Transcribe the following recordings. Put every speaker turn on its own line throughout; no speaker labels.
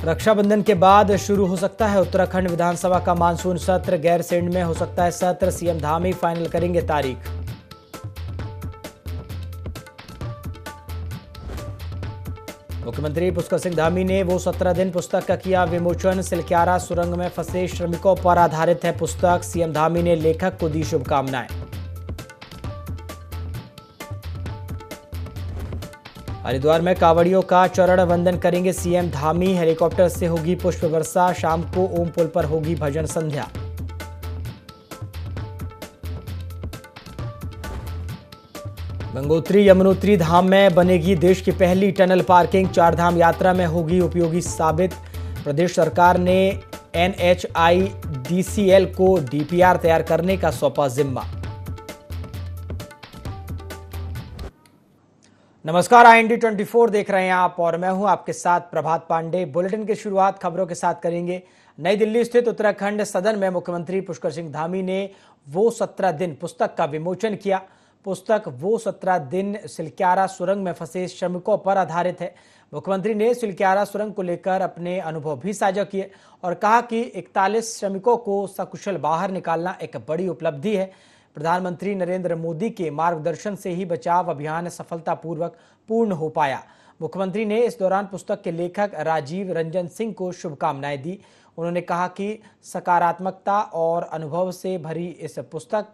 रक्षाबंधन के बाद शुरू हो सकता है उत्तराखंड विधानसभा का मानसून सत्र। गैरसैंण में हो सकता है सत्र, सीएम धामी फाइनल करेंगे तारीख। मुख्यमंत्री पुष्कर सिंह धामी ने वो 17 दिन पुस्तक का किया विमोचन। सिलक्यारा सुरंग में फंसे श्रमिकों पर आधारित है पुस्तक। सीएम धामी ने लेखक को दी शुभकामनाएं। हरिद्वार में कांवड़ियों का चरण वंदन करेंगे सीएम धामी। हेलीकॉप्टर से होगी पुष्प वर्षा। शाम को ओम पुल पर होगी भजन संध्या। गंगोत्री यमुनोत्री धाम में बनेगी देश की पहली टनल पार्किंग। चारधाम यात्रा में होगी उपयोगी साबित। प्रदेश सरकार ने NHIDCL को DPR तैयार करने का सौंपा जिम्मा। नमस्कार, IND 24 देख रहे हैं आप और मैं हूं आपके साथ प्रभात पांडे। बुलेटिन की शुरुआत खबरों के साथ करेंगे। नई दिल्ली स्थित उत्तराखंड सदन में मुख्यमंत्री पुष्कर सिंह धामी ने वो 17 दिन पुस्तक का विमोचन किया। पुस्तक वो 17 दिन सिलक्यारा सुरंग में फंसे श्रमिकों पर आधारित है। मुख्यमंत्री ने सिलक्यारा सुरंग को लेकर अपने अनुभव भी साझा किए और कहा कि 41 श्रमिकों को सकुशल बाहर निकालना एक बड़ी उपलब्धि है। प्रधानमंत्री नरेंद्र मोदी के मार्गदर्शन से ही बचाव अभियान सफलतापूर्वक पूर्ण हो पाया। मुख्यमंत्री ने इस दौरान पुस्तक के लेखक राजीव रंजन सिंह को शुभकामनाएं दी। उन्होंने कहा कि सकारात्मकता और अनुभव से भरी इस पुस्तक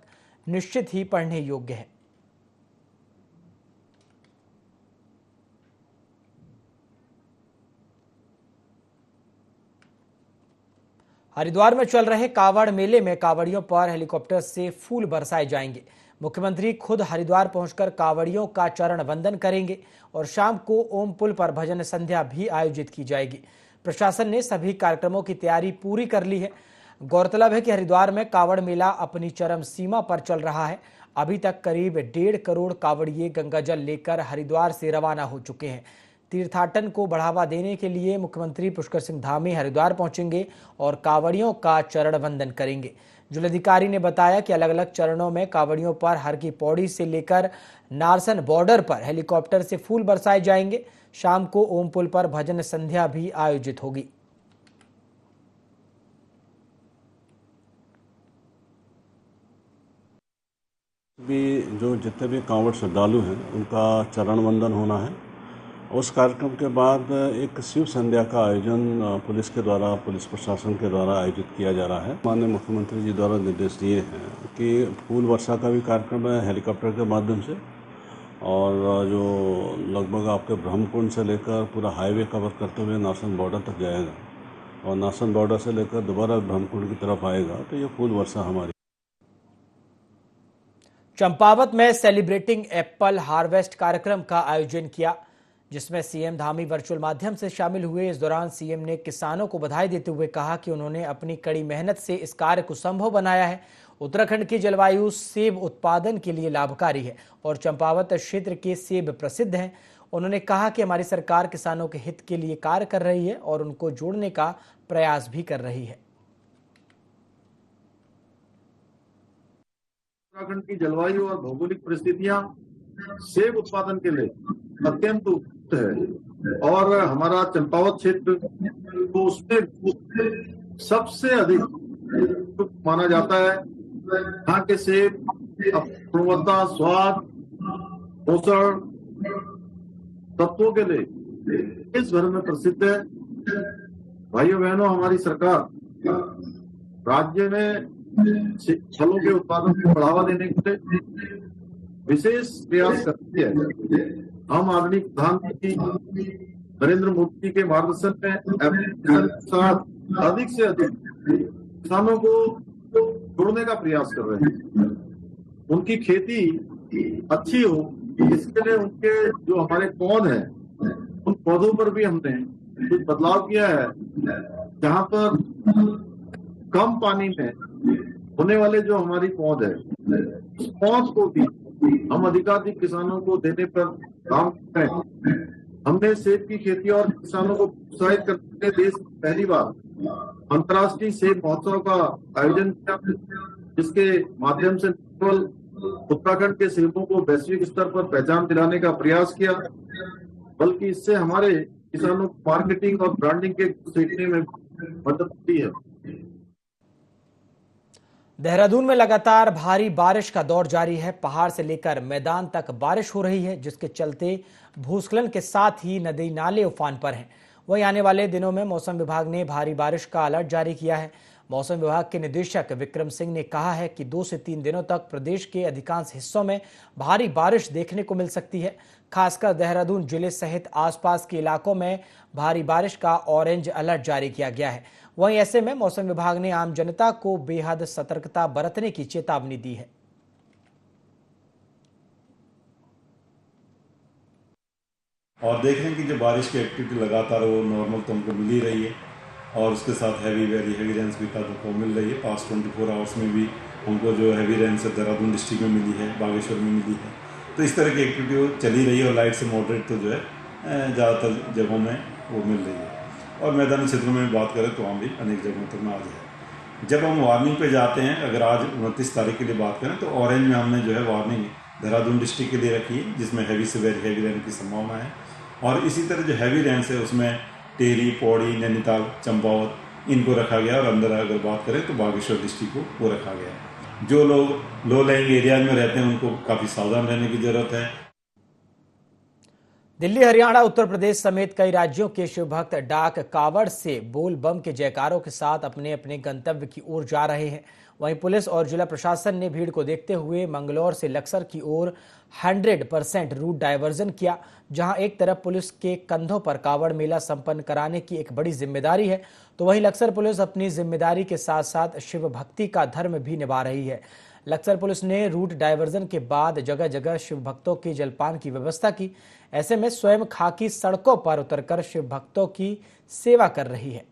निश्चित ही पढ़ने योग्य है। हरिद्वार में चल रहे कांवड़ मेले में कांवड़ियों पर हेलीकॉप्टर से फूल बरसाए जाएंगे। मुख्यमंत्री खुद हरिद्वार पहुंचकर कांवड़ियों का चरण वंदन करेंगे और शाम को ओम पुल पर भजन संध्या भी आयोजित की जाएगी। प्रशासन ने सभी कार्यक्रमों की तैयारी पूरी कर ली है। गौरतलब है कि हरिद्वार में कांवड़ मेला अपनी चरम सीमा पर चल रहा है। अभी तक करीब 1.5 करोड़ कांवड़िए गंगाजल लेकर हरिद्वार से रवाना हो चुके हैं। तीर्थाटन को बढ़ावा देने के लिए मुख्यमंत्री पुष्कर सिंह धामी हरिद्वार पहुंचेंगे और कांवड़ियों का चरण वंदन करेंगे। जिलाधिकारी ने बताया कि अलग अलग चरणों में कांवड़ियों पर हर की पौड़ी से लेकर नारसन बॉर्डर पर हेलीकॉप्टर से फूल बरसाए जाएंगे। शाम को ओम पुल पर भजन संध्या भी आयोजित होगी।
जितने भी कांवड़ श्रद्धालु हैं उनका चरण वंदन होना है। उस कार्यक्रम के बाद एक शिव संध्या का आयोजन पुलिस प्रशासन के द्वारा आयोजित किया जा रहा है। माननीय मुख्यमंत्री जी द्वारा निर्देश दिए हैं कि फूल वर्षा का भी कार्यक्रम है हेलीकॉप्टर के माध्यम से, और जो लगभग आपके ब्रह्मकुंड से लेकर पूरा हाईवे कवर करते हुए नारसन बॉर्डर तक जाएगा और नारसन बॉर्डर से लेकर दोबारा ब्रह्मकुंड की तरफ आएगा। तो ये फूल वर्षा हमारी।
चंपावत में सेलिब्रेटिंग एप्पल हार्वेस्ट कार्यक्रम का आयोजन किया, जिसमें सीएम धामी वर्चुअल माध्यम से शामिल हुए। इस दौरान सीएम ने किसानों को बधाई देते हुए कहा कि उन्होंने अपनी कड़ी मेहनत से इस कार्य को संभव बनाया है। उत्तराखंड की जलवायु सेब उत्पादन के लिए लाभकारी है और चंपावत क्षेत्र के सेब प्रसिद्ध हैं। उन्होंने कहा कि हमारी सरकार किसानों के हित के लिए कार्य कर रही है और उनको जोड़ने का प्रयास भी कर रही है।
उत्तराखंड की जलवायु और भौगोलिक परिस्थितियां सेब उत्पादन के लिए अत्यंत उपयुक्त है और हमारा चंपावत क्षेत्र को उसमें सबसे अधिक माना जाता है। यहाँ के सेब गुणवत्ता, स्वाद, पोषण तत्वों के लिए इस भर में प्रसिद्ध है। भाइयों बहनों, हमारी सरकार राज्य में फलों के उत्पादन को बढ़ावा देने के लिए विशेष प्रयास करती है। हम आदरणीय प्रधानमंत्री नरेंद्र मोदी जी के मार्गदर्शन में साथ अधिक से अधिक किसानों को जोड़ने का प्रयास कर रहे हैं। उनकी खेती अच्छी हो, इसके लिए उनके जो हमारे पौध हैं उन पौधों पर भी हमने कुछ बदलाव किया है। जहाँ पर कम पानी में होने वाले जो हमारी पौध है, उस पौध को भी हम अधिकाधिक किसानों को देने पर काम कर रहे हैं। हमने सेब की खेती और किसानों को प्रोत्साहित करने देश में पहली बार अंतर्राष्ट्रीय सेब महोत्सव का आयोजन किया, जिसके माध्यम से केवल उत्तराखंड के सेबों को वैश्विक स्तर पर पहचान दिलाने का प्रयास किया, बल्कि इससे हमारे किसानों को मार्केटिंग और ब्रांडिंग के सीखने में मदद मिलती है।
देहरादून में लगातार भारी बारिश का दौर जारी है। पहाड़ से लेकर मैदान तक बारिश हो रही है, जिसके चलते भूस्खलन के साथ ही नदी नाले उफान पर हैं। वहीं आने वाले दिनों में मौसम विभाग ने भारी बारिश का अलर्ट जारी किया है। मौसम विभाग के निदेशक विक्रम सिंह ने कहा है कि 2 से 3 दिनों तक प्रदेश के अधिकांश हिस्सों में भारी बारिश देखने को मिल सकती है। खासकर देहरादून जिले सहित आसपास के इलाकों में भारी बारिश का ऑरेंज अलर्ट जारी किया गया है। वहीं ऐसे में मौसम विभाग ने आम जनता को बेहद सतर्कता बरतने की चेतावनी दी है।
और देख रहे हैं कि जो बारिश की एक्टिविटी लगातार वो नॉर्मल तो हमको मिल ही रही है, और उसके साथ वेरी हैवी रेंस भी हमको मिल रही है। पास्ट 24 आवर्स में भी हमको जो हैवी रेंस देहरादून डिस्ट्रिक्ट में मिली है, बागेश्वर में मिली है। तो इस तरह की एक्टिविटी वो चली रही है, और लाइट से मॉडरेट तो जो है ज़्यादातर जगहों में वो मिल रही है। और मैदानी क्षेत्रों में बात करें तो वहाँ भी अनेक जगहों तक में आज है। जब हम वार्निंग पे जाते हैं, अगर आज 29 तारीख के लिए बात करें तो ऑरेंज में हमने जो है वार्निंग देहरादून डिस्ट्रिक्ट के लिए रखी है, जिसमें हैवी से वेरी हैवी रेन की संभावना है। और इसी तरह जो हैवी रेंस है उसमें टेहरी, पौड़ी, नैनीताल, चंपावत इनको रखा गया। और अंदर अगर बात करें तो बागेश्वर डिस्ट्रिक्ट को वो रखा गया है। जो लोग लो लाइंग एरियाज में रहते हैं उनको काफ़ी सावधान रहने की जरूरत है।
दिल्ली, हरियाणा, उत्तर प्रदेश समेत कई राज्यों के शिव भक्त डाक कावड़ से बोल बम के जयकारों के साथ अपने अपने गंतव्य की ओर जा रहे हैं। वहीं पुलिस और जिला प्रशासन ने भीड़ को देखते हुए मंगलौर से लक्सर की ओर 100% रूट डायवर्जन किया, जहां एक तरफ पुलिस के कंधों पर कावड़ मेला संपन्न कराने की एक बड़ी जिम्मेदारी है, तो वहीं लक्सर पुलिस अपनी जिम्मेदारी के साथ साथ शिव भक्ति का धर्म भी निभा रही है। लक्सर पुलिस ने रूट डायवर्जन के बाद जगह जगह शिव भक्तों के जलपान की व्यवस्था की। ऐसे में स्वयं खाकी सड़कों पर उतरकर शिव भक्तों की सेवा कर रही है।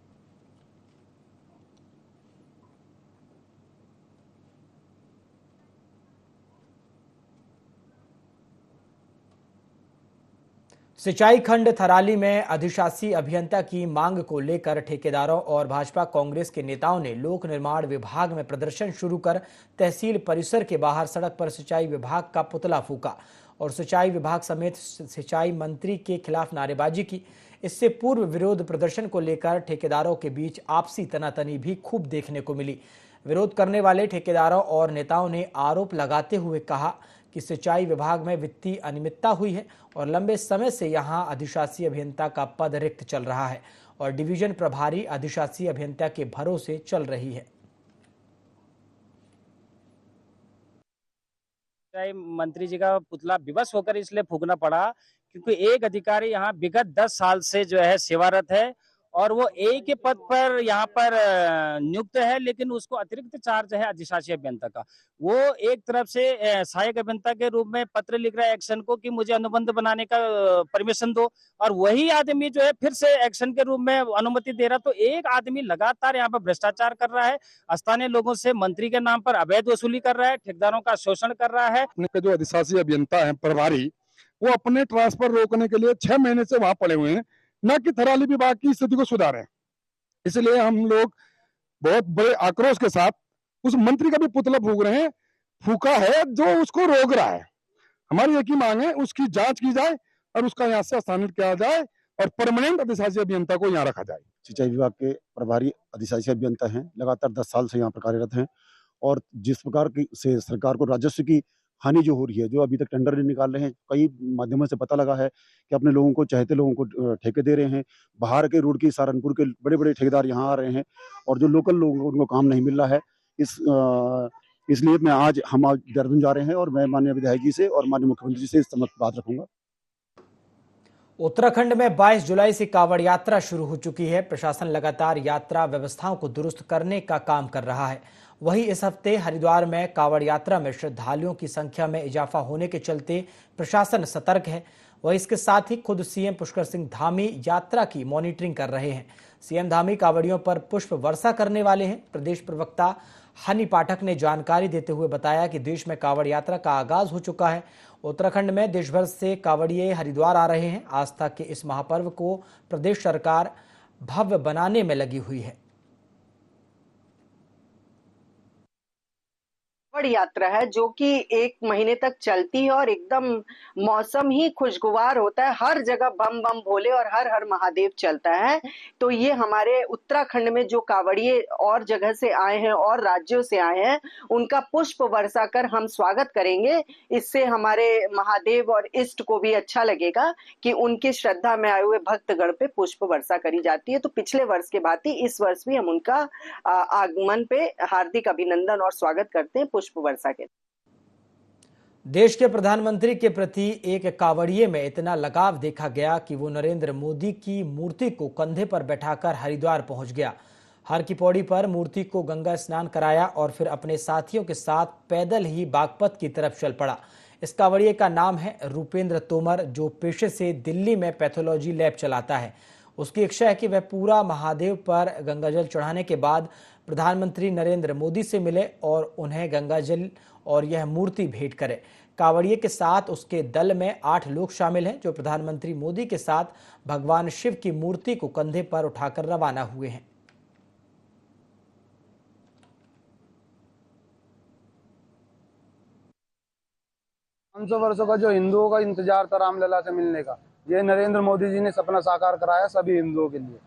सिंचाई खंड थराली में अधिशासी अभियंता की मांग को लेकर ठेकेदारों और भाजपा कांग्रेस के नेताओं ने लोक निर्माण विभाग में प्रदर्शन शुरू कर तहसील परिसर के बाहर सड़क पर सिंचाई विभाग का पुतला फूका और सिंचाई विभाग समेत सिंचाई मंत्री के खिलाफ नारेबाजी की। इससे पूर्व विरोध प्रदर्शन को लेकर ठेकेदारों के बीच आपसी तनातनी भी खूब देखने को मिली। विरोध करने वाले ठेकेदारों और नेताओं ने आरोप लगाते हुए कहा कि सिंचाई विभाग में वित्तीय अनियमितता हुई है और लंबे समय से यहां अधिशासी अभियंता का पद रिक्त चल रहा है और डिवीजन प्रभारी अधिशासी अभियंता के भरोसे चल रही है।
मंत्री जी का पुतला विवश होकर इसलिए फूकना पड़ा क्योंकि एक अधिकारी यहाँ विगत 10 साल से जो है सेवारत है और वो एक ही पद पर यहाँ पर नियुक्त है, लेकिन उसको अतिरिक्त चार्ज है अधिशासी अभियंता का। वो एक तरफ से सहायक अभियंता के रूप में पत्र लिख रहा है एक्शन को कि मुझे अनुबंध बनाने का परमिशन दो, और वही आदमी जो है फिर से एक्शन के रूप में अनुमति दे रहा। तो एक आदमी लगातार यहाँ पर भ्रष्टाचार कर रहा है, स्थानीय लोगों से मंत्री के नाम पर अवैध वसूली कर रहा है, ठेकेदारों का शोषण कर रहा है।
जो अधिशासी अभियंता है प्रभारी, वो अपने ट्रांसफर रोकने के लिए 6 महीने से वहां पड़े हुए हैं, न कि थराली विभाग की स्थिति को सुधारें। इसलिए हम लोग बहुत बड़े आक्रोश के साथ उस मंत्री का भी पुतला फूका है जो उसको रोक रहा है। हमारी एक ही मांग है, उसकी जांच की जाए और उसका यहाँ से स्थानांतरित किया जाए और परमानेंट अधिशासी अभियंता को यहाँ रखा जाए।
सिंचाई विभाग के प्रभारी अधिशासी अभियंता हैं, लगातार 10 साल से यहाँ पर कार्यरत हैं और जिस प्रकार की से सरकार को राजस्व की हानि जो हो रही है, जो अभी तक टेंडर नहीं निकाल रहे हैं, कई माध्यमों से पता लगा है कि अपने लोगों को, चाहते लोगों को ठेके दे रहे हैं। बाहर के रुड़की, सहारनपुर के बड़े-बड़े ठेकेदार यहाँ आ रहे हैं और जो लोकल लोगों को उनको काम नहीं मिल रहा है। इसलिए हम आज देहरादून जा रहे हैं और मैं माननीय विधायक जी से और माननीय मुख्यमंत्री जी से इस संबंध बात रखूंगा।
उत्तराखंड में 22 जुलाई से कावड़ यात्रा शुरू हो चुकी है। प्रशासन लगातार यात्रा व्यवस्थाओं को दुरुस्त करने का काम कर रहा है। वहीं इस हफ्ते हरिद्वार में कावड़ यात्रा में श्रद्धालुओं की संख्या में इजाफा होने के चलते प्रशासन सतर्क है। वहीं इसके साथ ही खुद सीएम पुष्कर सिंह धामी यात्रा की मॉनिटरिंग कर रहे हैं। सीएम धामी कावड़ियों पर पुष्प वर्षा करने वाले हैं। प्रदेश प्रवक्ता हनी पाठक ने जानकारी देते हुए बताया कि देश में कावड़ यात्रा का आगाज हो चुका है। उत्तराखंड में देश भर से कावड़िए हरिद्वार आ रहे हैं। आस्था के इस महापर्व को प्रदेश सरकार भव्य बनाने में लगी हुई है।
बड़ी यात्रा है जो कि 1 महीने तक चलती है और एकदम मौसम ही खुशगवार होता है। हर जगह बम बम भोले और हर हर महादेव चलता है। तो ये हमारे उत्तराखंड में जो कांवड़िए और जगह से आए हैं और राज्यों से आए हैं, उनका पुष्प वर्षा कर हम स्वागत करेंगे। इससे हमारे महादेव और इष्ट को भी अच्छा लगेगा कि उनकी श्रद्धा में आए हुए भक्तगण पे पुष्प वर्षा करी जाती है। तो पिछले वर्ष के भांति इस वर्ष भी हम उनका आगमन पे हार्दिक अभिनंदन और स्वागत करते हैं पुष्प वर्षा के।
देश के प्रधानमंत्री के प्रति एक कांवड़िए में इतना लगाव देखा गया कि वो नरेंद्र मोदी की मूर्ति को कंधे पर बैठाकर हरिद्वार पहुंच गया। हर की पौड़ी पर मूर्ति को गंगा स्नान कराया और फिर अपने साथियों के साथ पैदल ही बागपत की तरफ चल पड़ा। इस कांवड़िए का नाम है रूपेंद्र तोमर, जो पेशे से दिल्ली में पैथोलॉजी लैब चलाता है। उसकी इच्छा है कि वह पूरा महादेव पर गंगाजल चढ़ाने के बाद प्रधानमंत्री नरेंद्र मोदी से मिले और उन्हें गंगाजल और यह मूर्ति भेंट करे। कांवड़िए के साथ उसके दल में 8 लोग शामिल हैं, जो प्रधानमंत्री मोदी के साथ भगवान शिव की मूर्ति को कंधे पर उठाकर रवाना हुए हैं।
पाँच 500 वर्षों का जो हिंदुओं का इंतजार था रामलला से मिलने का, ये नरेंद्र मोदी जी ने सपना साकार कराया सभी हिंदुओं के लिए।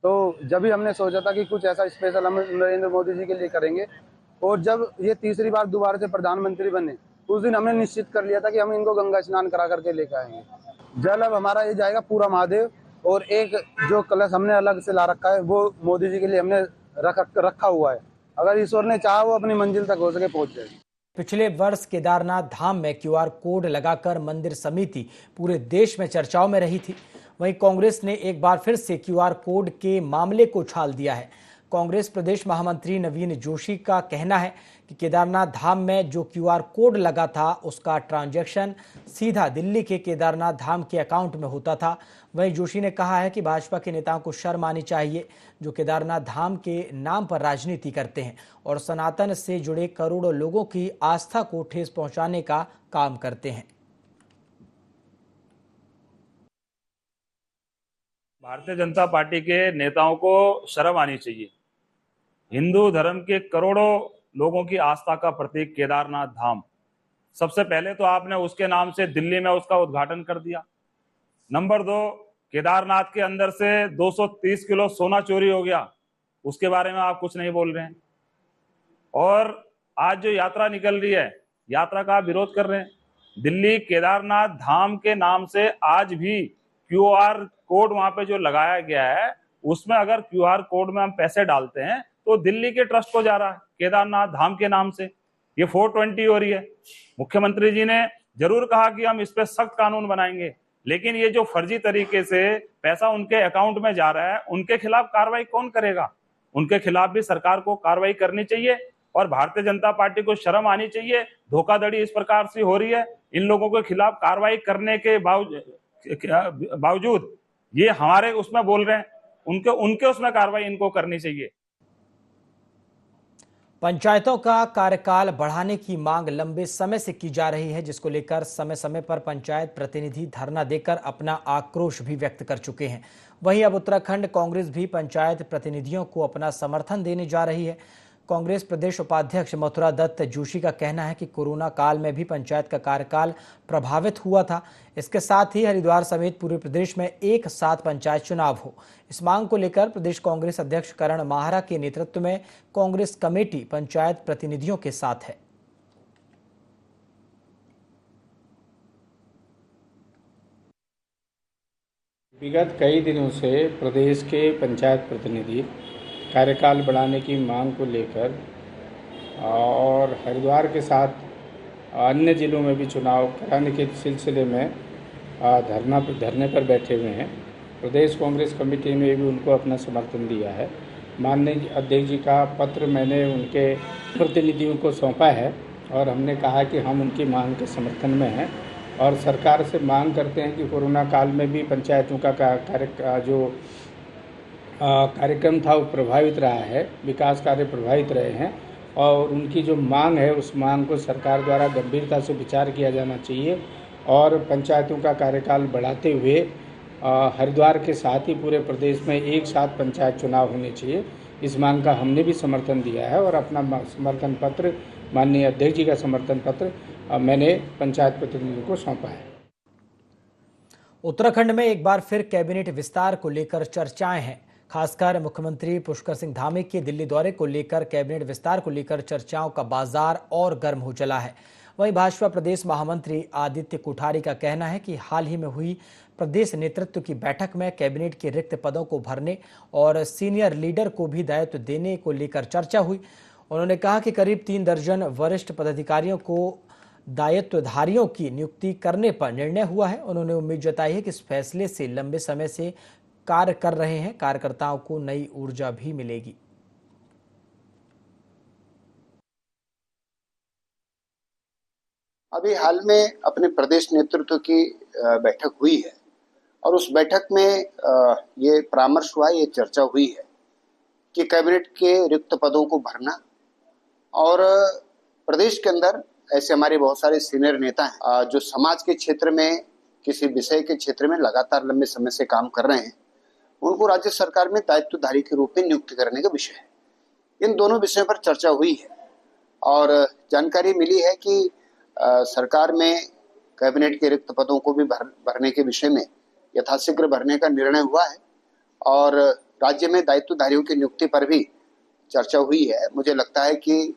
तो जब भी हमने सोचा था कि कुछ ऐसा स्पेशल हम नरेंद्र मोदी जी के लिए करेंगे, और जब ये तीसरी बार दोबारा से प्रधानमंत्री बने, उस दिन हमने निश्चित कर लिया था कि हम इनको गंगा स्नान करा करके लेकर आएंगे। जल अब हमारा ये जाएगा पूरा महादेव, और एक जो कलश हमने अलग से ला रखा है वो मोदी जी के लिए हमने रखा हुआ है। अगर ईश्वर ने चाहा वो अपनी मंजिल तक हो सके पहुंच जाएगी।
पिछले वर्ष केदारनाथ धाम में QR कोड लगाकर मंदिर समिति पूरे देश में चर्चाओं में रही थी। वहीं कांग्रेस ने एक बार फिर से QR कोड के मामले को उछाल दिया है। कांग्रेस प्रदेश महामंत्री नवीन जोशी का कहना है कि केदारनाथ धाम में जो QR कोड लगा था उसका ट्रांजैक्शन सीधा दिल्ली के केदारनाथ धाम के अकाउंट में होता था। वहीं जोशी ने कहा है कि भाजपा के नेताओं को शर्म आनी चाहिए, जो केदारनाथ धाम के नाम पर राजनीति करते हैं और सनातन से जुड़े करोड़ों लोगों की आस्था को ठेस पहुंचाने का काम करते हैं।
भारतीय जनता पार्टी के नेताओं को शर्म आनी चाहिए। हिंदू धर्म के करोड़ों लोगों की आस्था का प्रतीक केदारनाथ धाम, सबसे पहले तो आपने उसके नाम से दिल्ली में उसका उद्घाटन कर दिया। नंबर 2, केदारनाथ के अंदर से 230 किलो सोना चोरी हो गया, उसके बारे में आप कुछ नहीं बोल रहे हैं। और आज जो यात्रा निकल रही है, यात्रा का विरोध कर रहे हैं। दिल्ली केदारनाथ धाम के नाम से आज भी QR कोड वहां पे जो लगाया गया है, उसमें अगर QR कोड में हम पैसे डालते हैं तो दिल्ली के ट्रस्ट को जा रहा है केदारनाथ धाम के नाम से। ये 420 हो रही है। मुख्यमंत्री जी ने जरूर कहा कि हम इस पे सख्त कानून बनाएंगे, लेकिन ये जो फर्जी तरीके से पैसा उनके अकाउंट में जा रहा है, उनके खिलाफ कार्रवाई कौन करेगा? उनके खिलाफ भी सरकार को कार्रवाई करनी चाहिए और भारतीय जनता पार्टी को शर्म आनी चाहिए। धोखाधड़ी इस प्रकार से हो रही है, इन लोगों के खिलाफ कार्रवाई करने के बावजूद ये हमारे उसमें बोल रहे हैं, उनके उसमें कार्रवाई इनको करनी चाहिए।
पंचायतों का कार्यकाल बढ़ाने की मांग लंबे समय से की जा रही है, जिसको लेकर समय समय पर पंचायत प्रतिनिधि धरना देकर अपना आक्रोश भी व्यक्त कर चुके हैं। वहीं अब उत्तराखंड कांग्रेस भी पंचायत प्रतिनिधियों को अपना समर्थन देने जा रही है। कांग्रेस प्रदेश उपाध्यक्ष मथुरा दत्त जोशी का कहना है कि कोरोना काल में भी पंचायत का कार्यकाल प्रभावित हुआ था। इसके साथ ही हरिद्वार समेत पूरे प्रदेश में एक साथ पंचायत चुनाव हो। इस मांग को लेकर प्रदेश कांग्रेस अध्यक्ष करण माहरा के नेतृत्व में कांग्रेस कमेटी पंचायत प्रतिनिधियों के साथ है।
विगत कई दिनों से प्रदेश के पंचायत प्रतिनिधि कार्यकाल बढ़ाने की मांग को लेकर और हरिद्वार के साथ अन्य जिलों में भी चुनाव कराने के सिलसिले में धरने पर बैठे हुए हैं। प्रदेश कांग्रेस कमेटी ने भी उनको अपना समर्थन दिया है। माननीय अध्यक्ष जी का पत्र मैंने उनके प्रतिनिधियों को सौंपा है और हमने कहा कि हम उनकी मांग के समर्थन में हैं और सरकार से मांग करते हैं कि कोरोना काल में भी पंचायतों का कार्यक्रम था वो प्रभावित रहा है, विकास कार्य प्रभावित रहे हैं और उनकी जो मांग है उस मांग को सरकार द्वारा गंभीरता से विचार किया जाना चाहिए और पंचायतों का कार्यकाल बढ़ाते हुए हरिद्वार के साथ ही पूरे प्रदेश में एक साथ पंचायत चुनाव होने चाहिए। इस मांग का हमने भी समर्थन दिया है और अपना समर्थन पत्र माननीय अध्यक्ष जी का समर्थन पत्र मैंने पंचायत प्रतिनिधियों को सौंपा है।
उत्तराखंड में एक बार फिर कैबिनेट विस्तार को लेकर चर्चाएं हैं। खासकर मुख्यमंत्री पुष्कर सिंह धामी के दिल्ली दौरे को लेकर कैबिनेट विस्तार को लेकर चर्चाओं का बाजार और गर्म हो चला है। वहीं भाजपा प्रदेश महामंत्री आदित्य कोठारी का कहना है कि हाल ही में हुई प्रदेश नेतृत्व की बैठक में कैबिनेट के रिक्त पदों को भरने और सीनियर लीडर को भी दायित्व देने को लेकर चर्चा हुई। उन्होंने कहा कि करीब 3 दर्जन वरिष्ठ पदाधिकारियों को दायित्वधारियों की नियुक्ति करने पर निर्णय हुआ है। उन्होंने उम्मीद जताई है कि इस फैसले से लंबे समय से कार्य कर रहे हैं कार्यकर्ताओं को नई ऊर्जा भी मिलेगी।
अभी हाल में अपने प्रदेश नेतृत्व की बैठक हुई है और उस बैठक में ये परामर्श हुआ, ये चर्चा हुई है कि कैबिनेट के रिक्त पदों को भरना और प्रदेश के अंदर ऐसे हमारे बहुत सारे सीनियर नेता हैं जो समाज के क्षेत्र में किसी विषय के क्षेत्र में लगातार लंबे समय से काम कर रहे हैं, उनको राज्य सरकार में दायित्वधारी के रूप में नियुक्त करने का विषय है। इन दोनों विषयों पर चर्चा हुई है और जानकारी मिली है कि सरकार में कैबिनेट के रिक्त पदों को भी भरने के विषय में यथाशीघ्र भरने का निर्णय हुआ है और राज्य में दायित्वधारियों की नियुक्ति पर भी चर्चा हुई है। मुझे लगता है कि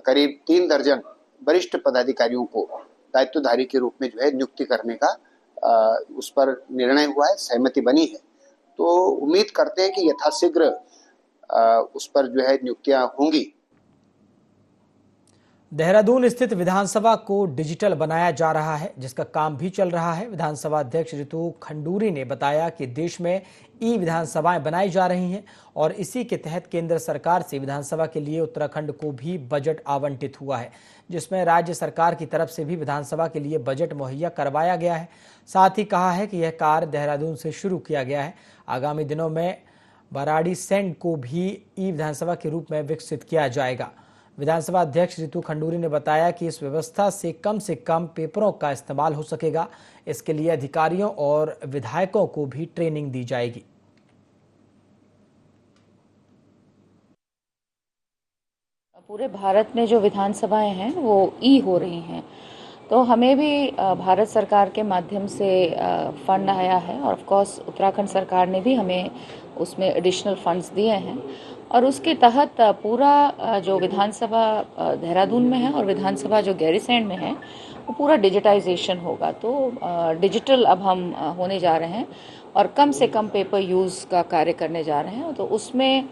करीब 3 दर्जन वरिष्ठ पदाधिकारियों को दायित्वधारी के रूप में जो है नियुक्ति करने का उस पर निर्णय हुआ है, सहमति बनी है। तो उम्मीद करते हैं कि यथाशीघ्र उस पर जो है नियुक्तियां होंगी।
देहरादून स्थित विधानसभा को डिजिटल बनाया जा रहा है, जिसका काम भी चल रहा है। विधानसभा अध्यक्ष रितु खंडूरी ने बताया कि देश में ई विधानसभाएं बनाई जा रही हैं और इसी के तहत केंद्र सरकार से विधानसभा के लिए उत्तराखंड को भी बजट आवंटित हुआ है, जिसमें राज्य सरकार की तरफ से भी विधानसभा के लिए बजट मुहैया करवाया गया है। साथ ही कहा है कि यह कार्य देहरादून से शुरू किया गया है। आगामी दिनों में बराड़ीसैंड को भी ई विधानसभा के रूप में विकसित किया जाएगा। विधानसभा अध्यक्ष रितु खंडूरी ने बताया कि इस व्यवस्था से कम पेपरों का इस्तेमाल हो सकेगा। इसके लिए अधिकारियों और विधायकों को भी ट्रेनिंग दी जाएगी।
पूरे भारत में जो विधानसभाएं हैं वो ई हो रही हैं, तो हमें भी भारत सरकार के माध्यम से फंड आया है और ऑफ कोर्स उत्तराखंड सरकार ने भी हमें उसमें एडिशनल फंड्स दिए हैं और उसके तहत पूरा जो विधानसभा देहरादून में है और विधानसभा जो गैरीसैंड में है वो पूरा डिजिटाइजेशन होगा। तो डिजिटल अब हम होने जा रहे हैं और कम से कम पेपर यूज़ का कार्य करने जा रहे हैं। तो उसमें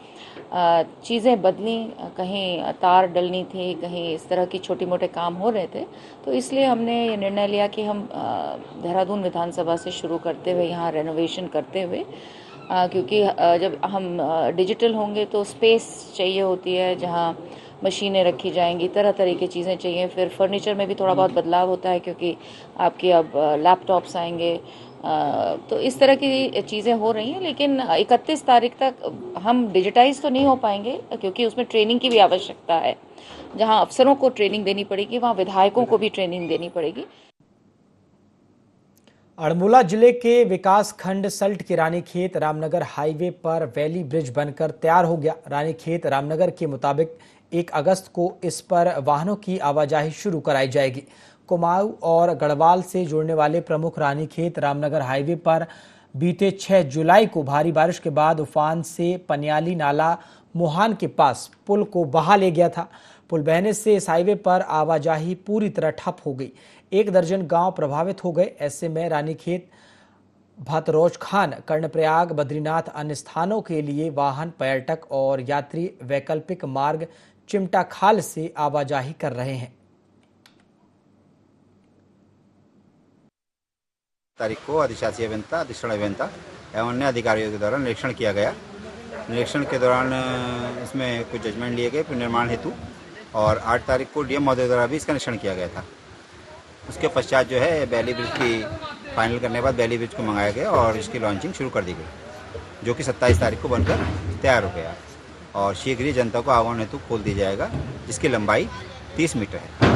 चीज़ें बदली, कहीं तार डलनी थी, कहीं इस तरह की छोटी मोटे काम हो रहे थे, तो इसलिए हमने ये निर्णय लिया कि हम देहरादून विधानसभा से शुरू करते हुए यहाँ रेनोवेशन करते हुए, क्योंकि जब हम डिजिटल होंगे तो स्पेस चाहिए होती है जहाँ मशीनें रखी जाएंगी, तरह तरह की चीज़ें चाहिए। फिर फर्नीचर में भी थोड़ा बहुत बदलाव होता है क्योंकि आपके अब लैपटॉप्स आएंगे, तो इस तरह की चीज़ें हो रही हैं। लेकिन 31 तारीख तक हम डिजिटाइज तो नहीं हो पाएंगे क्योंकि उसमें ट्रेनिंग की भी आवश्यकता है। जहां अफसरों को ट्रेनिंग देनी पड़ेगी वहां विधायकों को भी ट्रेनिंग देनी पड़ेगी।
अल्मोड़ा जिले के विकास खंड सल्ट के रानीखेत रामनगर हाईवे पर वैली ब्रिज बनकर तैयार हो गया। रानीखेत रामनगर के मुताबिक 1 अगस्त को इस पर वाहनों की आवाजाही शुरू कराई जाएगी। कुमाऊं और गढ़वाल से जोड़ने वाले प्रमुख रानीखेत रामनगर हाईवे पर बीते 6 जुलाई को भारी बारिश के बाद उफान से पनियाली नाला मुहान के पास पुल को बहा ले गया था। पुल बहने से इस हाईवे पर आवाजाही पूरी तरह ठप हो गई। 1 दर्जन गांव प्रभावित हो गए। ऐसे में रानीखेत, भतरोज खान, कर्णप्रयाग, बद्रीनाथ अन्य स्थानों के लिए वाहन, पर्यटक और यात्री वैकल्पिक मार्ग चिमटा खाल से आवाजाही कर रहे हैं।
तारीख को अधिशासी अभियंता, अधीक्षण अभियंता एवं अन्य अधिकारियों के द्वारा निरीक्षण किया गया। निरीक्षण के दौरान इसमें कुछ जजमेंट लिए गए पुनर्निर्माण हेतु और 8 तारीख को डीएम महोदय द्वारा भी इसका निरीक्षण किया गया था। उसके पश्चात जो है बैली ब्रिज की फाइनल करने के बाद बैली ब्रिज को मंगाया गया और इसकी लॉन्चिंग शुरू कर दी गई, जो कि 27 तारीख को बनकर तैयार हो गया और शीघ्र ही जनता को आवागमन हेतु खोल दी जाएगा, जिसकी लंबाई 30 मीटर है।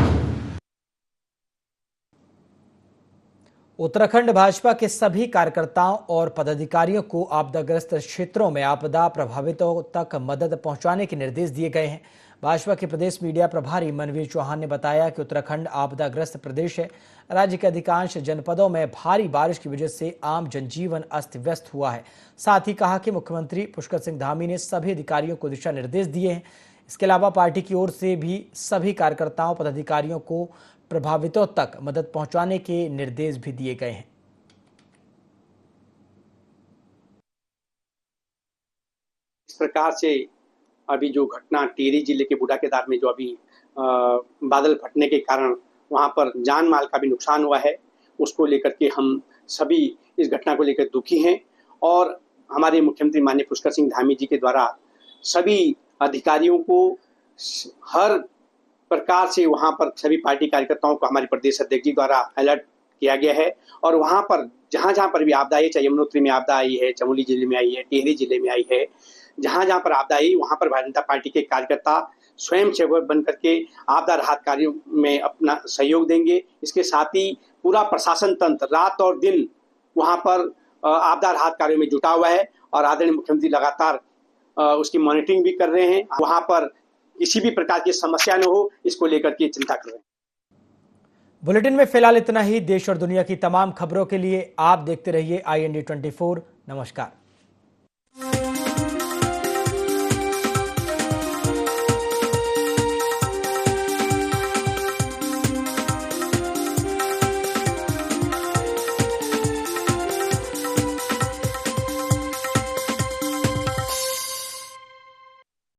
उत्तराखंड भाजपा के सभी कार्यकर्ताओं और पदाधिकारियों को आपदाग्रस्त क्षेत्रों में आपदा प्रभावितों तक मदद पहुंचाने के निर्देश दिए गए हैं। भाजपा के प्रदेश मीडिया प्रभारी मनवीर चौहान ने बताया कि उत्तराखंड आपदाग्रस्त प्रदेश है। राज्य के अधिकांश जनपदों में भारी बारिश की वजह से आम जनजीवन अस्त व्यस्त हुआ है। साथ ही कहा कि मुख्यमंत्री पुष्कर सिंह धामी ने सभी अधिकारियों को दिशा निर्देश दिए हैं। इसके अलावा पार्टी की ओर से भी सभी कार्यकर्ताओं पदाधिकारियों को प्रभावितों तक मदद पहुंचाने के निर्देश भी दिए गए हैं।
इस प्रकार से अभी जो घटना टिहरी जिले के बूढ़ा केदार में जो अभी बादल फटने के कारण वहां पर जान माल का भी नुकसान हुआ है, उसको लेकर के हम सभी इस घटना को लेकर दुखी हैं और हमारे मुख्यमंत्री माननीय पुष्कर सिंह धामी जी के द्वारा सभी अधिकारियों को हर प्रकार से वहां पर सभी पार्टी कार्यकर्ताओं को हमारे प्रदेश अध्यक्ष जी द्वारा अलर्ट किया गया है और वहां पर जहां जहां पर भी आपदा आई, चाहे यमुनोत्री में आपदा आई है, चमोली जिले में आई है, टिहरी जिले में आई है, जहां जहां पर आपदा आई वहां पर भारतीय जनता पार्टी के कार्यकर्ता स्वयं सेवक बन करके आपदा राहत कार्यों में अपना सहयोग देंगे। इसके साथ ही पूरा प्रशासन तंत्र रात और दिन वहां पर आपदा राहत कार्यों में जुटा हुआ है और आदरणीय मुख्यमंत्री लगातार उसकी मॉनिटरिंग भी कर रहे हैं। वहां पर किसी भी प्रकार की समस्या न हो, इसको लेकर के चिंता कर रहे हैं।
बुलेटिन में फिलहाल इतना ही। देश और दुनिया की तमाम खबरों के लिए आप देखते रहिए IND 24। नमस्कार।